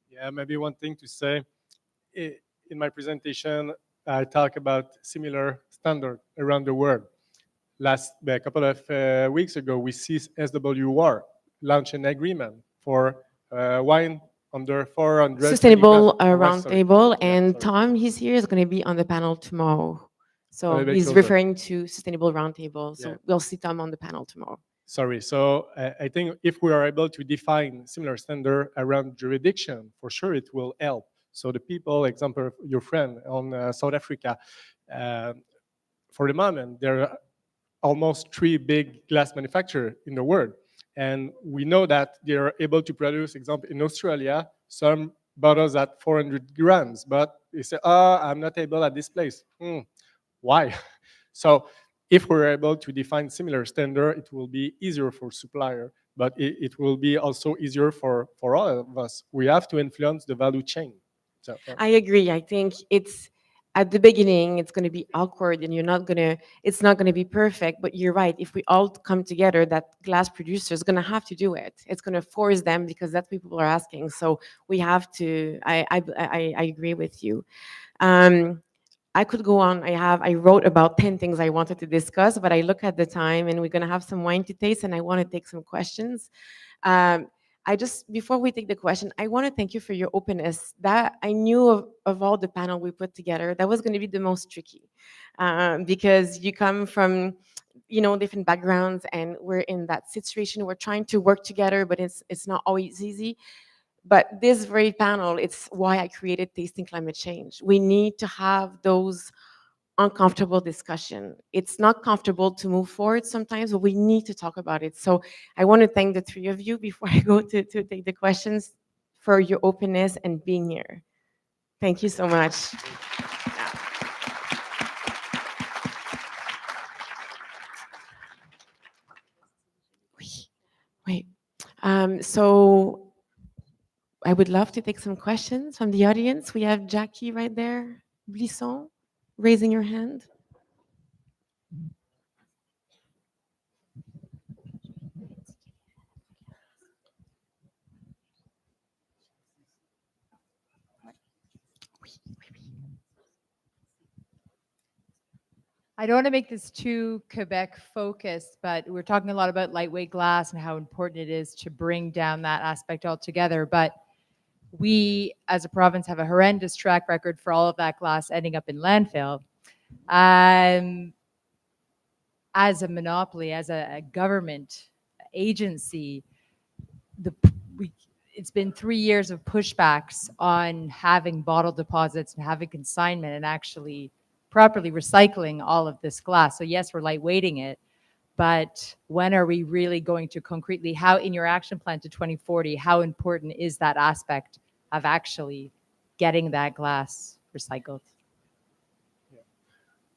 Yeah, maybe one thing to say, in my presentation, I talk about similar standard around the world. A couple of weeks ago, we see SWR launch an agreement for wine under 400. Sustainable roundtable, and Tom, he's here, is going to be on the panel tomorrow. So bit he's closer. referring to Sustainable Roundtable. So Yeah. we'll see Tom on the panel tomorrow. Sorry. So I think if we are able to define similar standard around jurisdiction, for sure it will help. So the people, example, your friend on South Africa, uh, for the moment, there are almost 3 big glass manufacturers in the world. And we know that they are able to produce, example, in Australia, some bottles at 400 grams, but they say, oh, I'm not able at this place. Why? So if we're able to define similar standard, it will be easier for supplier, but it will be also easier for all of us. We have to influence the value chain. So, I agree. I think it's at the beginning, it's going to be awkward and it's not going to be perfect. But you're right. If we all come together, that glass producer is going to have to do it. It's going to force them because that's what people are asking. So we have to, I agree with you. I could go on. I wrote about 10 things I wanted to discuss, but I look at the time and we're going to have some wine to taste and I want to take some questions. Before we take the question, I want to thank you for your openness. That I knew of all the panel we put together, that was going to be the most tricky, because you come from, different backgrounds, and we're in that situation. We're trying to work together, but it's not always easy. But this very panel, it's why I created Tasting Climate Change. We need to have those uncomfortable discussion. It's not comfortable to move forward sometimes, but we need to talk about it. So I want to thank the 3 of you before I go to take the questions for your openness and being here. Thank you so much. Wait. So I would love to take some questions from the audience. We have Jackie right there, Blisson, raising your hand. I don't want to make this too Quebec focused, but we're talking a lot about lightweight glass and how important it is to bring down that aspect altogether. But we, as a province, have a horrendous track record for all of that glass ending up in landfill. As a monopoly, as a government agency, it's been 3 years of pushbacks on having bottle deposits and having consignment and actually properly recycling all of this glass. So yes, we're lightweighting it, but when are we really going to concretely, how in your action plan to 2040, how important is that aspect of actually getting that glass recycled?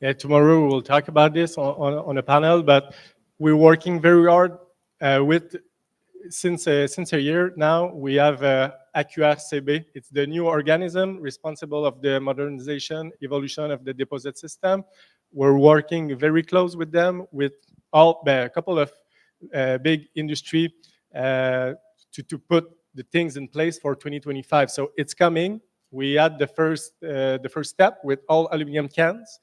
Yeah, tomorrow we'll talk about this on a panel, but we're working very hard since a year now. We have AQRCB. It's the new organism responsible of the modernization, evolution of the deposit system. We're working very close with them, with a couple of big industry to put the things in place for 2025. So it's coming. We had the first step with all aluminum cans.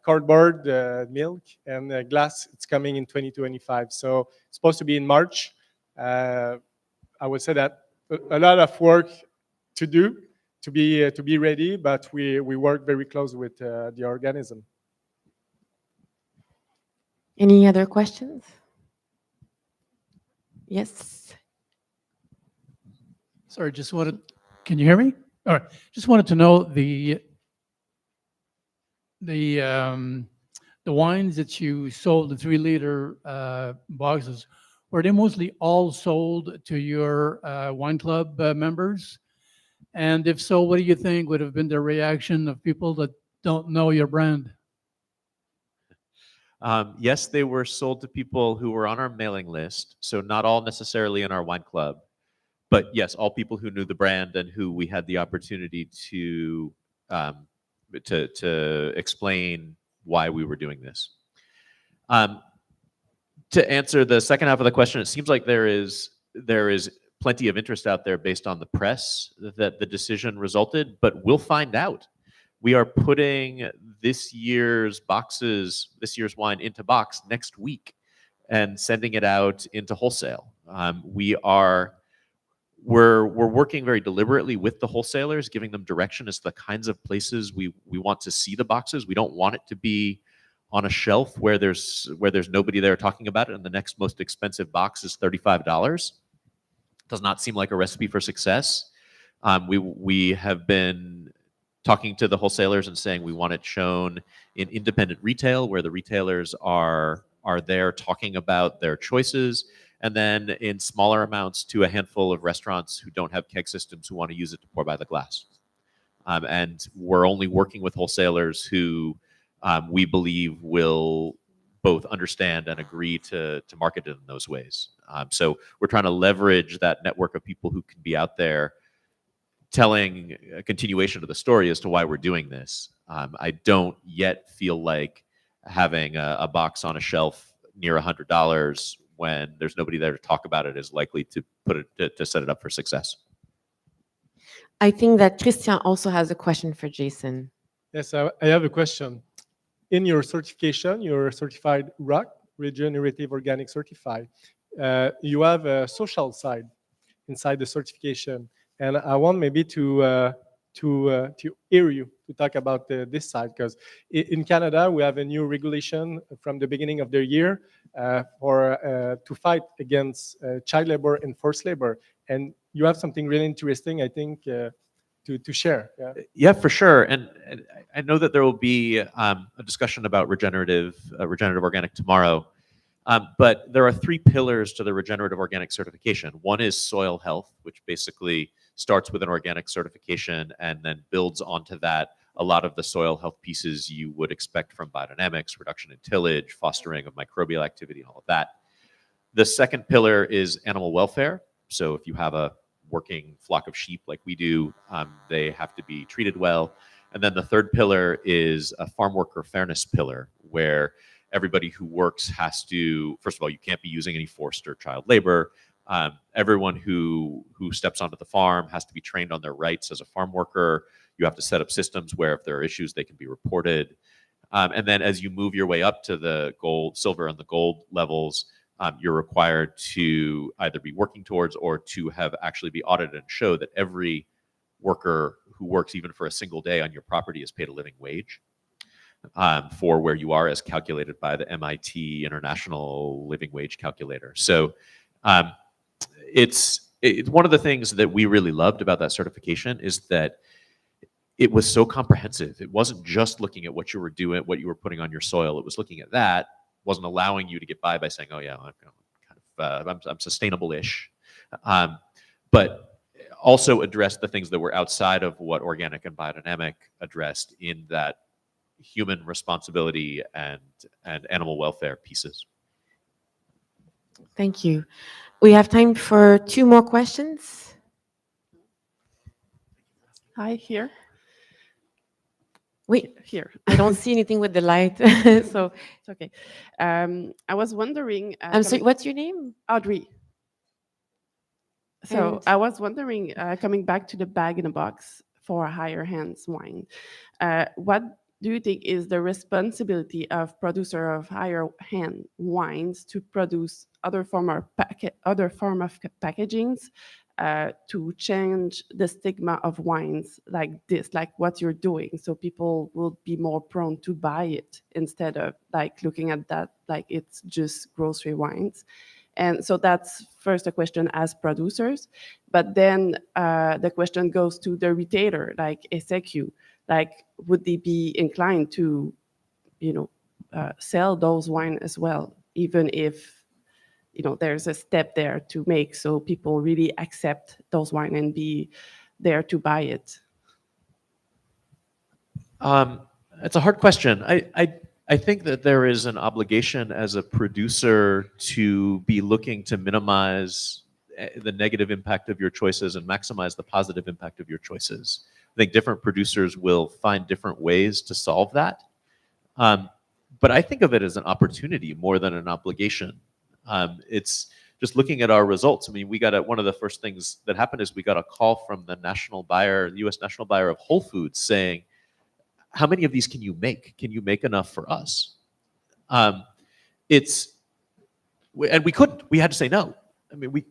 Cardboard, milk, and glass. It's coming in 2025. So it's supposed to be in March. I would say that a lot of work to do to be ready, but we work very close with the organism. Any other questions? Yes. Sorry, can you hear me? All right, just wanted to know the wines that you sold, the 3-liter boxes, were they mostly all sold to your wine club members? And if so, what do you think would have been the reaction of people that don't know your brand? Yes, they were sold to people who were on our mailing list, so not all necessarily in our wine club, but yes, all people who knew the brand and who we had the opportunity to explain why we were doing this. To answer the second half of the question, it seems like there is plenty of interest out there based on the press that the decision resulted, but we'll find out. We are putting this year's wine into box next week and sending it out into wholesale. we're working very deliberately with the wholesalers, giving them direction as to the kinds of places we want to see the boxes. We don't want it to be on a shelf where there's nobody there talking about it, and the next most expensive box is $35. Does not seem like a recipe for success. We have been talking to the wholesalers and saying we want it shown in independent retail, where the retailers are there talking about their choices, and then in smaller amounts to a handful of restaurants who don't have keg systems who want to use it to pour by the glass. And we're only working with wholesalers who we believe will both understand and agree to market it in those ways. So we're trying to leverage that network of people who can be out there telling a continuation of the story as to why we're doing this. I don't yet feel like having a box on a shelf near $100 when there's nobody there to talk about it is likely to to set it up for success. I think that Christian also has a question for Jason. Yes, I have a question. In your certification, you're certified ROC, Regenerative Organic Certified. You have a social side inside the certification, and I want maybe to hear you to talk about this side, because in Canada we have a new regulation from the beginning of the year to fight against child labor and forced labor, and you have something really interesting, I think, to share. Yeah. Yeah, for sure. And I know that there will be a discussion about regenerative organic tomorrow. But there are 3 pillars to the regenerative organic certification. One is soil health, which basically starts with an organic certification and then builds onto that a lot of the soil health pieces you would expect from biodynamics, reduction in tillage, fostering of microbial activity, and all of that. The second pillar is animal welfare. So if you have a working flock of sheep like we do, they have to be treated well. And then the third pillar is a farm worker fairness pillar, where everybody who works has to, first of all, you can't be using any forced or child labor. Everyone who steps onto the farm has to be trained on their rights as a farm worker. You have to set up systems where if there are issues, they can be reported. And then as you move your way up to the gold, silver, and the gold levels, you're required to either be working towards or to have actually be audited and show that every worker who works even for a single day on your property is paid a living wage for where you are, as calculated by the MIT International Living Wage Calculator. So it's one of the things that we really loved about that certification is that it was so comprehensive. It wasn't just looking at what you were doing, what you were putting on your soil. It was looking at that, wasn't allowing you to get by saying, "Oh yeah, I'm sustainable-ish," but also addressed the things that were outside of what organic and biodynamic addressed in that human responsibility and animal welfare pieces. Thank you. We have time for 2 more questions. Hi, here. Wait, Here. I don't see anything with the light. So, It's okay. I was wondering. I'm sorry, what's your name? Audrey. So And- I was wondering, coming back to the bag in a box for higher hands wine, what do you think is the responsibility of producer of higher hand wines to produce other form of packagings to change the stigma of wines like this, like what you're doing, so people will be more prone to buy it instead of like looking at that like it's just grocery wines? And so that's first a question as producers, but then the question goes to the retailer, like SAQ, like would they be inclined to, sell those wine as well, even if, there's a step there to make so people really accept those wine and be there to buy it? It's a hard question. I think that there is an obligation as a producer to be looking to minimize the negative impact of your choices and maximize the positive impact of your choices. I think different producers will find different ways to solve that. But I think of it as an opportunity more than an obligation. It's just looking at our results. I mean, one of the first things that happened is we got a call from the U.S. national buyer of Whole Foods saying, "How many of these can you make? Can you make enough for us?" And we couldn't. We had to say no. I mean,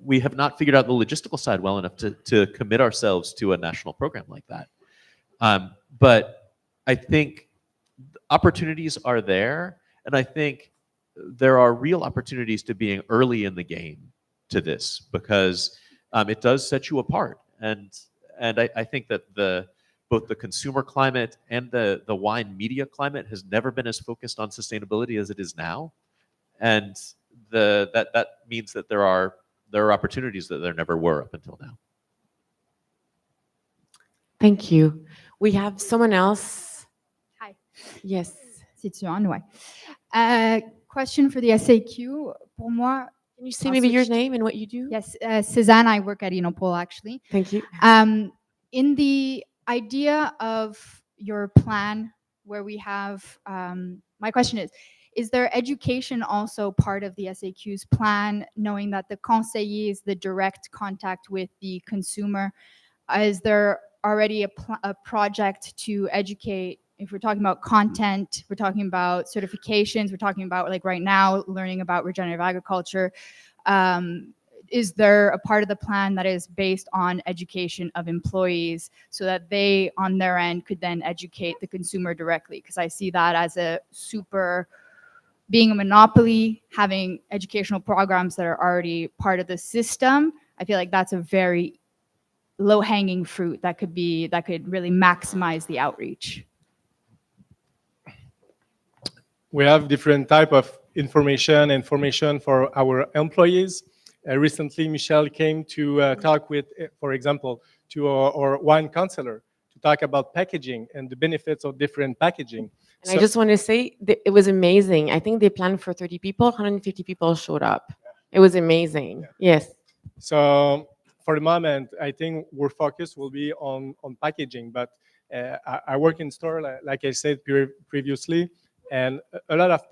we have not figured out the logistical side well enough to commit ourselves to a national program like that. But I think opportunities are there, and I think there are real opportunities to being early in the game to this, because it does set you apart. And I think that both the consumer climate and the wine media climate has never been as focused on sustainability as it is now. And that means that there are opportunities that there never were up until now. Thank you. We have someone else. Hi. Yes. C'est Tuan, ouais. Question for the SAQ. Pour moi, Can you say I'll maybe your switch to- name and what you do? yes, Cézanne, I work at Oenopole, actually. Thank you. In the idea of your plan, where we have, my question is there education also part of the SAQ's plan, knowing that the conseiller is the direct contact with the consumer? Is there already a project to educate? If we're talking about content, we're talking about certifications, we're talking about, like right now, learning about regenerative agriculture. Is there a part of the plan that is based on education of employees so that they, on their end, could then educate the consumer directly? Because I see that as a super, being a monopoly, having educational programs that are already part of the system. I feel like that's a very low-hanging fruit that could really maximize the outreach. We have different type of information for our employees. Recently, Michel came to talk with, for example, to our wine counselor to talk about packaging and the benefits of different packaging. And I just want to say that it was amazing. I think they planned for 30 people, 150 people showed up. It was amazing. Yeah. Yes. So for the moment, I think our focus will be on packaging. But I work in store, like I said previously, and a lot of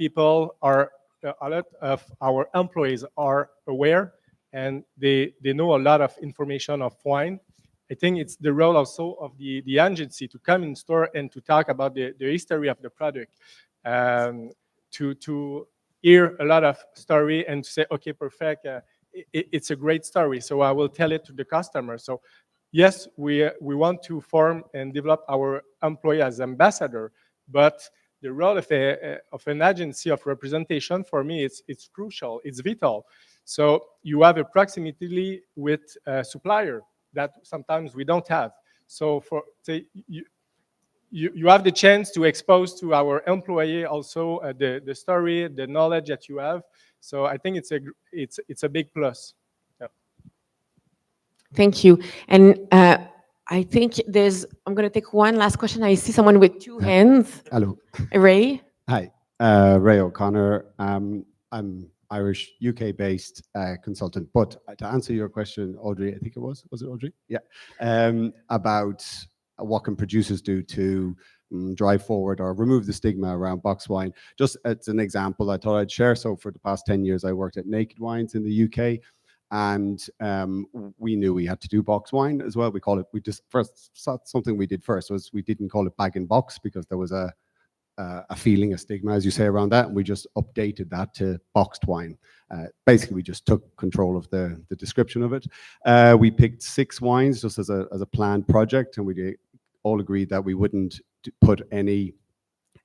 our employees are aware, and they know a lot of information of wine. I think it's the role also of the agency to come in store and to talk about the history of the product, to hear a lot of story and to say, okay, perfect, it's a great story, so I will tell it to the customer. So yes, we want to form and develop our employee as ambassador, but the role of an agency of representation, for me, it's crucial, it's vital. So you have a proximity with a supplier that sometimes we don't have. So for say you have the chance to expose to our employee also the story, the knowledge that you have. So I think it's a big plus. Yeah. Thank you. And I think I'm going to take one last question. I see someone with two hands. Hello. Ray? Hi, Ray O'Connor. I'm Irish, UK-based consultant. But to answer your question, Audrey, I think it was it Audrey? Yeah. About what can producers do to drive forward or remove the stigma around box wine. Just as an example, I thought I'd share. So for the past 10 years, I worked at Naked Wines in the UK. And we knew we had to do box wine as well. Something we did first was we didn't call it bag and box because there was a feeling, a stigma, as you say, around that. And we just updated that to boxed wine. Basically, we just took control of the description of it. We picked 6 wines just as a planned project, and we all agreed that we wouldn't put any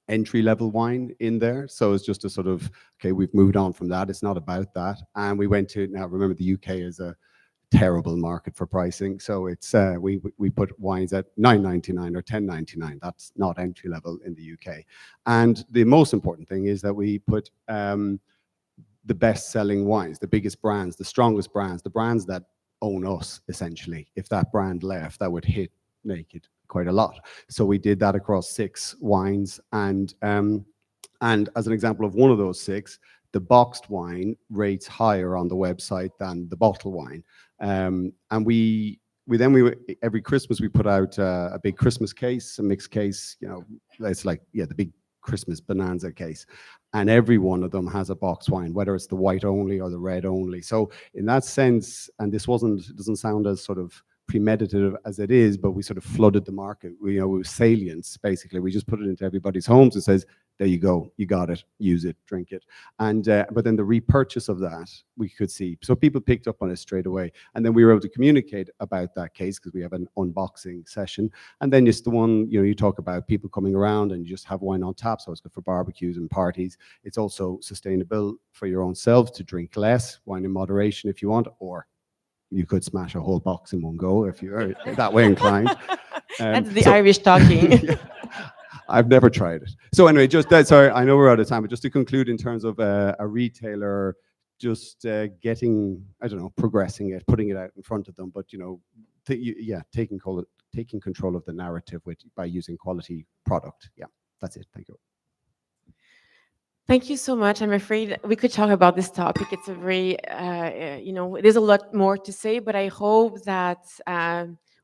entry-level wine in there. So it's just a sort of, okay, we've moved on from that. It's not about that. And we went to, now remember the UK is a terrible market for pricing. So it's, we put wines at $9.99 or $10.99. That's not entry-level in the UK. And the most important thing is that we put the best-selling wines, the biggest brands, the strongest brands, the brands that own us, essentially. If that brand left, that would hit Naked quite a lot. So we did that across 6 wines, and as an example of one of those 6, the boxed wine rates higher on the website than the bottled wine. And we every Christmas we put out a big Christmas case, a mixed case. You know, it's like the big Christmas bonanza case, and every one of them has a boxed wine, whether it's the white only or the red only. So in that sense, and this doesn't sound as sort of premeditative as it is, but we sort of flooded the market. We with salience, basically. We just put it into everybody's homes and says, there you go, you got it, use it, drink it. And but then the repurchase of that, we could see. So people picked up on it straight away. And then we were able to communicate about that case because we have an unboxing session. And then it's the one, you talk about people coming around and you just have wine on tap. So it's good for barbecues and parties. It's also sustainable for your own selves to drink less, wine in moderation if you want, or you could smash a whole box in one go if you're that way inclined. That's the Irish talking. Yeah. I've never tried it. So anyway, just sorry, I know we're out of time, but just to conclude in terms of a retailer just getting, I don't know, progressing it, putting it out in front of them, but taking control of the narrative by using quality product. Yeah, that's it. Thank you. Thank you so much. I'm afraid we could talk about this topic. It's a very, there's a lot more to say, but I hope that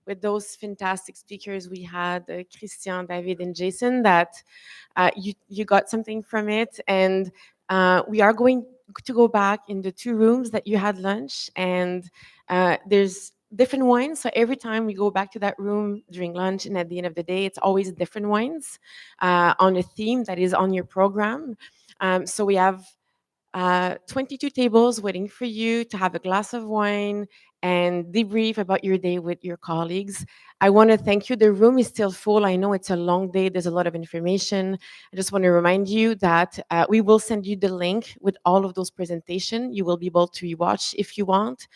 with those fantastic speakers we had, Christian, David, and Jason, that you got something from it. And we are going to go back in the 2 rooms that you had lunch, and there's different wines. So every time we go back to that room during lunch and at the end of the day, it's always different wines on a theme that is on your program. So we have 22 tables waiting for you to have a glass of wine and debrief about your day with your colleagues. I want to thank you. The room is still full. I know it's a long day. There's a lot of information. I just want to remind you that we will send you the link with all of those presentations. You will be able to rewatch if you want.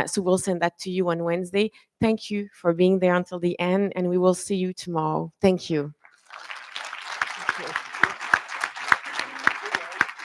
So we'll send that to you on Wednesday. Thank you for being there until the end, and we will see you tomorrow. Thank you. Thank you.